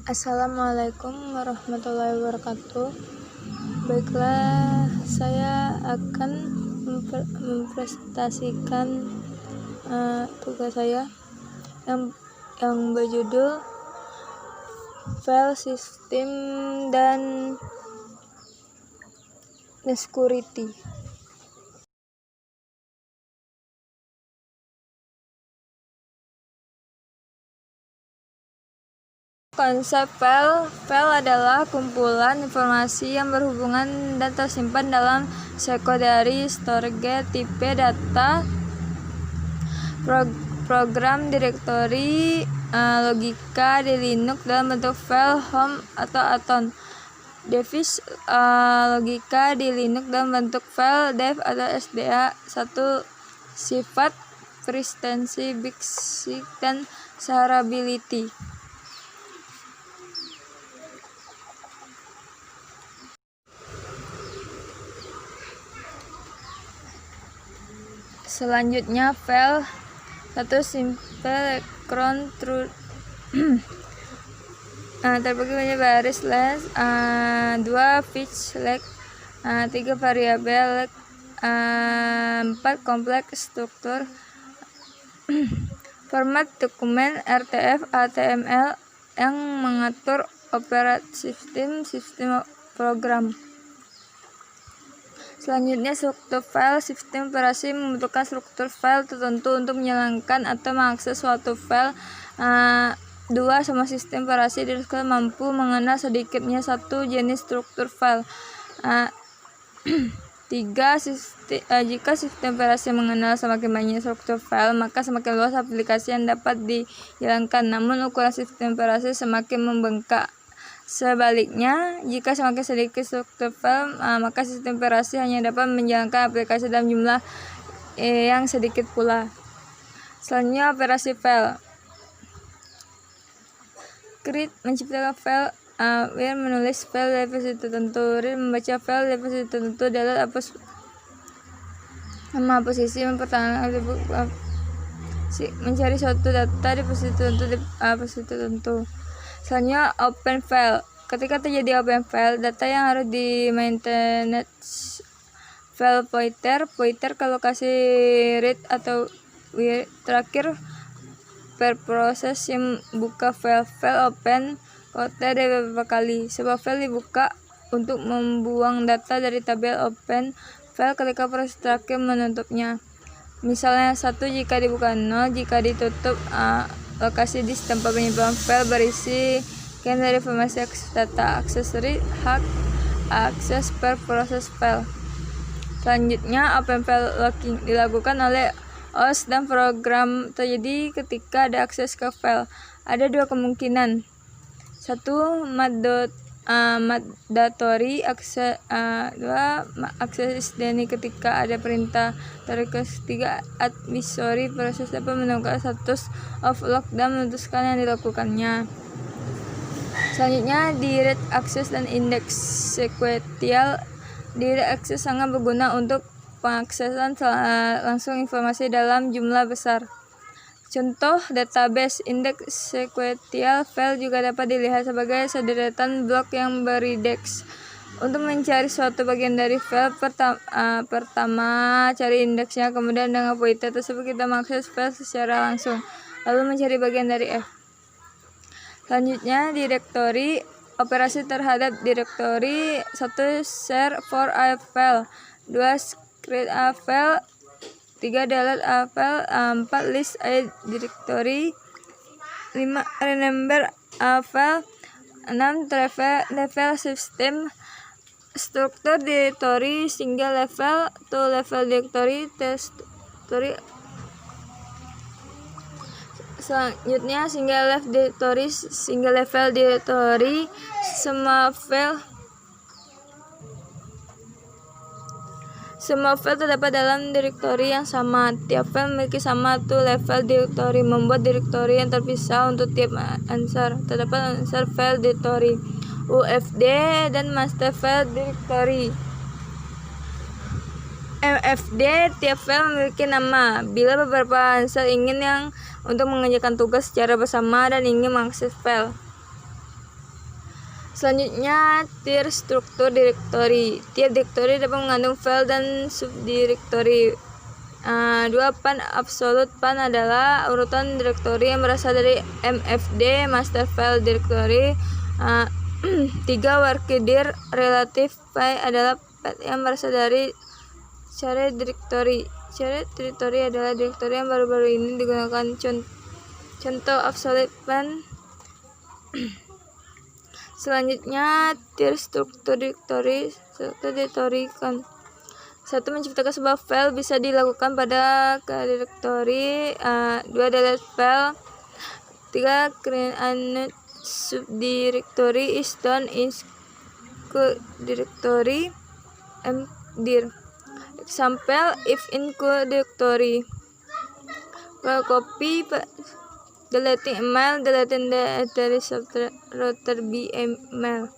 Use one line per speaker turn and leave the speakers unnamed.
Assalamualaikum warahmatullahi wabarakatuh. Baiklah, saya akan mempresentasikan tugas saya yang berjudul File System dan Security. Konsep file adalah kumpulan informasi yang berhubungan dan tersimpan dalam secondary storage tipe data, program, direktori, logika di Linux dalam bentuk file home atau atom, device, logika di Linux dalam bentuk file dev atau SDA. 1. Sifat, persistency, basic, dan shareability. Selanjutnya file 1. Simple cron true terbagi banyak baris less, 2. Fetch leg, 3. variabel leg, 4. kompleks struktur. Format dokumen RTF HTML yang mengatur operasi sistem program. Selanjutnya struktur file. Sistem operasi membutuhkan struktur file tertentu untuk menjalankan atau mengakses suatu file. 2. Semua sistem operasi diharuskan mampu mengenal sedikitnya satu jenis struktur file. 3. Jika sistem operasi mengenal semakin banyak struktur file, maka semakin luas aplikasi yang dapat dijalankan, namun ukuran sistem operasi semakin membengkak. Sebaliknya, jika semakin sedikit struktur file, maka sistem operasi hanya dapat menjalankan aplikasi dalam jumlah yang sedikit pula. Selanjutnya, operasi file. Create, menciptakan file. Where, menulis file dari versi tertentu. Read, membaca file dari versi tertentu. Delete, nama posisi, mempertahankan mencari suatu data di posisi tertentu. Selanjutnya, open file. Ketika terjadi open file, data yang harus di maintenance file pointer ke lokasi read atau write. Terakhir, per proses yang buka file open kote dari beberapa kali. Sebuah file dibuka untuk membuang data dari tabel open file ketika proses terakhir menutupnya. Misalnya 1 jika dibuka, 0 jika ditutup. Lokasi disk tempat penyimpanan file berisi sekian dari informasi akses data, aksesori, hak, akses per proses file. Selanjutnya, open file locking dilakukan oleh OS dan program terjadi ketika ada akses ke file. Ada 2 kemungkinan. 1. Mandatory akses, 2. akses deni ketika ada perintah request. 3. advisory proses dapat menemukan status of lock dan memutuskan yang dilakukannya. Selanjutnya, direct access dan index sequential. Direct access sangat berguna untuk pengaksesan langsung informasi dalam jumlah besar. Contoh database. Index sequential file juga dapat dilihat sebagai sederetan blok yang berindex. Untuk mencari suatu bagian dari file, pertama cari indeksnya, kemudian dengan pointer tersebut kita mengakses file secara langsung, lalu mencari bagian dari F. Selanjutnya, direktori. Operasi terhadap direktori. 1. Share for a file, 2. create a file, 3. delete a file, 4. list a directory, 5. remember a file, 6. level system struktur directory, single level, 2 level directory, directory. Selanjutnya, single level directory. Semua file terdapat dalam direktori yang sama. Tiap file memiliki sama 2 level directory. Membuat direktori yang terpisah untuk tiap answer. Terdapat answer file directory, UFD, dan master file directory, MFD. Tiap file memiliki nama. Bila beberapa answer ingin untuk mengerjakan tugas secara bersama dan ingin mengakses file. Selanjutnya, tier struktur direktori. Tiap direktori dapat mengandung file dan subdirektori. 2. Pan absolut. Pan adalah urutan direktori yang berasal dari MFD, master file directory. 3. Workdir relatif. Pi adalah path yang berasal dari share directory. Share directory adalah direktori yang baru-baru ini digunakan. Contoh absolute pan. Selanjutnya, tier struktur direktori. Kan 1. Menciptakan sebuah file bisa dilakukan pada direktori. 2. Delete file. 3. Create a new subdirectory is done in directory mdir. Example, if in directory. Copy deleting email, deleting the router B email.